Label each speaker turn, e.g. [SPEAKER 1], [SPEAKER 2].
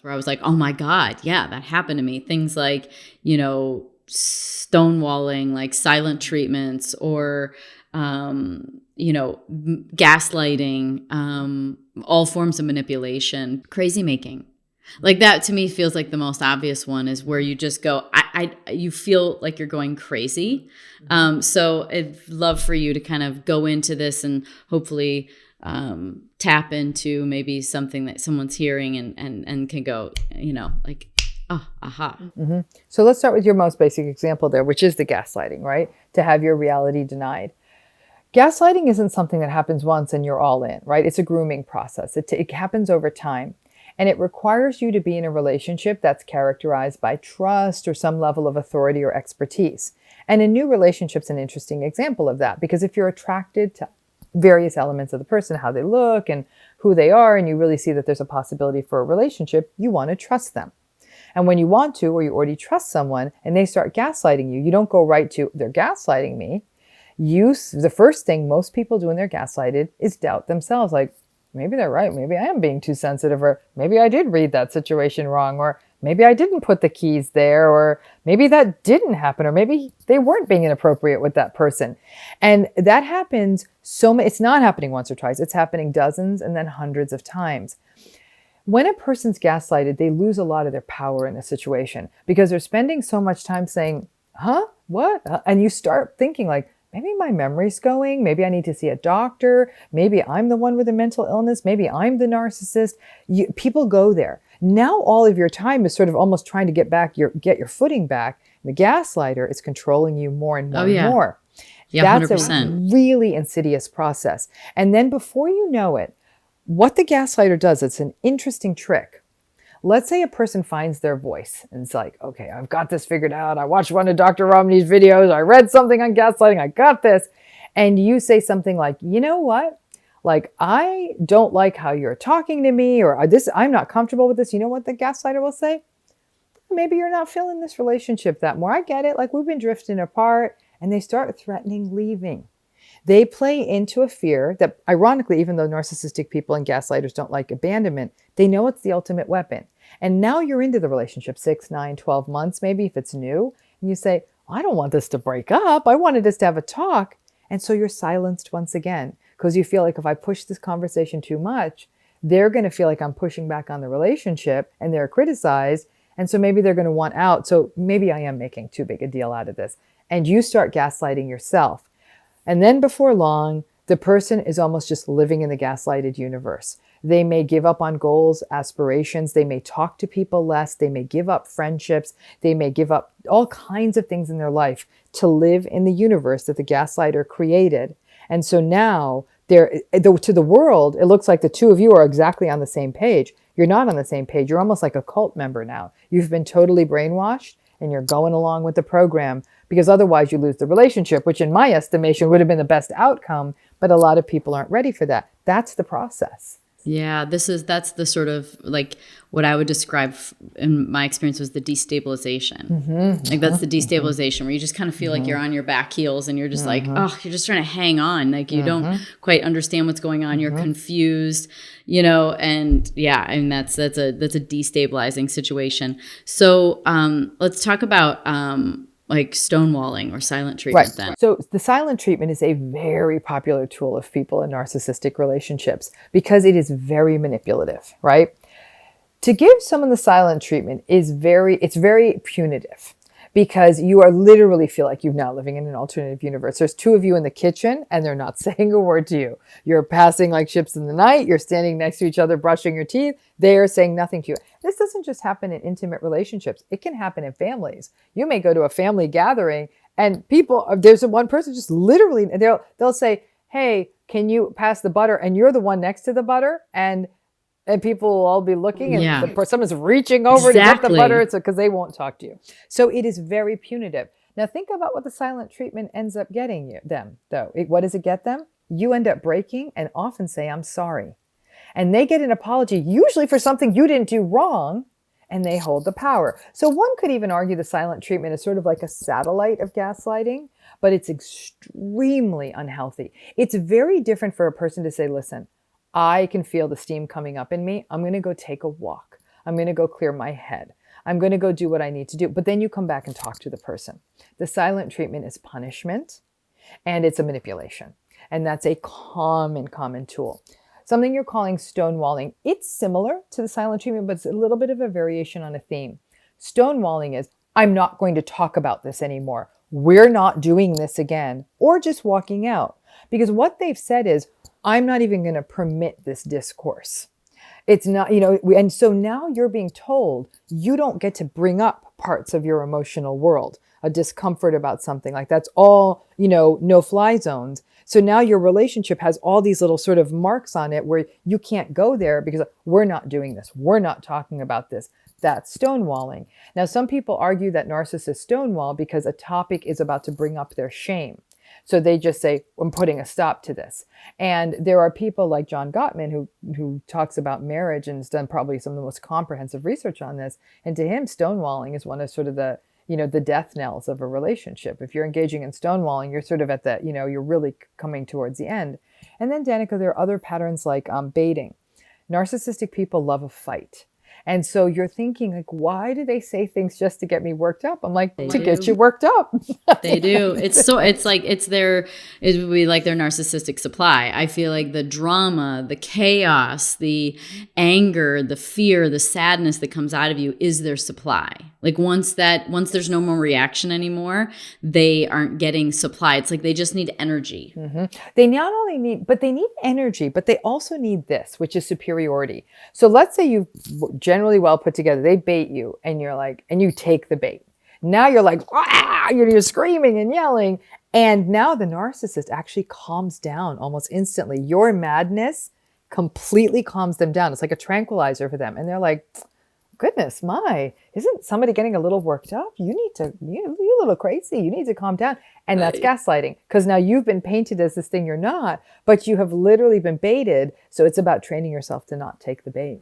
[SPEAKER 1] where I was like, oh my God, yeah, that happened to me. Things like, stonewalling, like silent treatments, or, gaslighting, all forms of manipulation, crazy making. Like that to me feels like the most obvious one is where you just go, you feel like you're going crazy. So I'd love for you to kind of go into this and hopefully tap into maybe something that someone's hearing and can go, like, oh, aha.
[SPEAKER 2] Mm-hmm. So let's start with your most basic example there, which is the gaslighting, right? To have your reality denied. Gaslighting isn't something that happens once and you're all in, right? It's a grooming process. It happens over time. And it requires you to be in a relationship that's characterized by trust or some level of authority or expertise. And a new relationship's an interesting example of that, because if you're attracted to various elements of the person, how they look and who they are, and you really see that there's a possibility for a relationship, you want to trust them. And when you want to, or you already trust someone and they start gaslighting you, you don't go right to, they're gaslighting me. The first thing most people do when they're gaslighted is doubt themselves. Like, maybe they're right. Maybe I am being too sensitive, or maybe I did read that situation wrong, or maybe I didn't put the keys there, or maybe that didn't happen, or maybe they weren't being inappropriate with that person. And that happens it's not happening once or twice. It's happening dozens and then hundreds of times. When a person's gaslighted, they lose a lot of their power in a situation because they're spending so much time saying, huh, what? And you start thinking like, maybe my memory's going. Maybe I need to see a doctor. Maybe I'm the one with a mental illness. Maybe I'm the narcissist. People go there. Now all of your time is sort of almost trying to get your footing back. The gaslighter is controlling you more and more and more.
[SPEAKER 1] Yeah,
[SPEAKER 2] That's
[SPEAKER 1] 100%.
[SPEAKER 2] a really insidious process. And then before you know it, what the gaslighter does, it's an interesting trick. Let's say a person finds their voice and it's like, okay, I've got this figured out. I watched one of Dr. Ramani's videos. I read something on gaslighting. I got this. And you say something like, you know what? Like, I don't like how you're talking to me, or I'm not comfortable with this. You know what the gaslighter will say? Maybe you're not feeling this relationship that more. I get it. Like, we've been drifting apart. And they start threatening leaving. They play into a fear that, ironically, even though narcissistic people and gaslighters don't like abandonment, they know it's the ultimate weapon. And now you're into the relationship 6, 9, 12 months, maybe if it's new. And you say, I don't want this to break up. I wanted us to have a talk. And so you're silenced once again because you feel like if I push this conversation too much, they're going to feel like I'm pushing back on the relationship and they're criticized. And so maybe they're going to want out. So maybe I am making too big a deal out of this. And you start gaslighting yourself. And then before long, the person is almost just living in the gaslighted universe. They may give up on goals, aspirations. They may talk to people less. They may give up friendships. They may give up all kinds of things in their life to live in the universe that the gaslighter created. And so now, to the world, it looks like the two of you are exactly on the same page. You're not on the same page. You're almost like a cult member now. You've been totally brainwashed and you're going along with the program because otherwise you lose the relationship, which in my estimation would have been the best outcome. But a lot of people aren't ready for that. That's the process.
[SPEAKER 1] Yeah, that's the sort of like what I would describe in my experience was the destabilization. Like that's the destabilization where you just kind of feel like you're on your back heels and you're just like, oh, you're just trying to hang on. Like you don't quite understand what's going on. You're confused, and yeah, and that's a destabilizing situation. So let's talk about like stonewalling or silent treatment then.
[SPEAKER 2] So the silent treatment is a very popular tool of people in narcissistic relationships because it is very manipulative, right? To give someone the silent treatment it's very punitive because you are literally feel like you're now living in an alternative universe. There's two of you in the kitchen and they're not saying a word to you. You're passing like ships in the night. You're standing next to each other, brushing your teeth. They are saying nothing to you. This doesn't just happen in intimate relationships. It can happen in families. You may go to a family gathering and there's one person just literally, they'll say, hey, can you pass the butter? And you're the one next to the butter and people will all be looking and someone's reaching over to get the butter. It's because they won't talk to you. So it is very punitive. Now think about what the silent treatment ends up getting them, though. What does it get them? You end up breaking and often say, I'm sorry. And they get an apology, usually for something you didn't do wrong, and they hold the power. So one could even argue the silent treatment is sort of like a satellite of gaslighting, but it's extremely unhealthy. It's very different for a person to say, listen, I can feel the steam coming up in me. I'm going to go take a walk. I'm going to go clear my head. I'm going to go do what I need to do. But then you come back and talk to the person. The silent treatment is punishment and it's a manipulation. And that's a common tool. Something you're calling stonewalling, it's similar to the silent treatment, but it's a little bit of a variation on a theme. Stonewalling is, I'm not going to talk about this anymore. We're not doing this again, or just walking out. Because what they've said is, I'm not even going to permit this discourse. It's not, and so now you're being told you don't get to bring up parts of your emotional world, a discomfort about something like that's all, no fly zones. So now your relationship has all these little sort of marks on it where you can't go there because we're not doing this. We're not talking about this. That's stonewalling. Now, some people argue that narcissists stonewall because a topic is about to bring up their shame. So they just say, I'm putting a stop to this. And there are people like John Gottman who talks about marriage and has done probably some of the most comprehensive research on this. And to him, stonewalling is one of sort of the death knells of a relationship. If you're engaging in stonewalling, you're sort of at the, you're really coming towards the end. And then, Danica, there are other patterns like baiting. Narcissistic people love a fight. And so you're thinking, like, why do they say things just to get me worked up? I'm like, to get you worked up.
[SPEAKER 1] They do. It's like it would be like their narcissistic supply. I feel like the drama, the chaos, the anger, the fear, the sadness that comes out of you is their supply. Like once there's no more reaction anymore, they aren't getting supply. It's like they just need energy.
[SPEAKER 2] Mm-hmm. They not only need energy, but they also need this, which is superiority. So let's say you generally well put together, they bait you and you're like, and you take the bait. Now you're like, ah, you're screaming and yelling. And now the narcissist actually calms down almost instantly. Your madness completely calms them down. It's like a tranquilizer for them. And they're like, goodness, isn't somebody getting a little worked up? You're a little crazy. You need to calm down. And that's gaslighting, because now you've been painted as this thing you're not, but you have literally been baited. So it's about training yourself to not take the bait.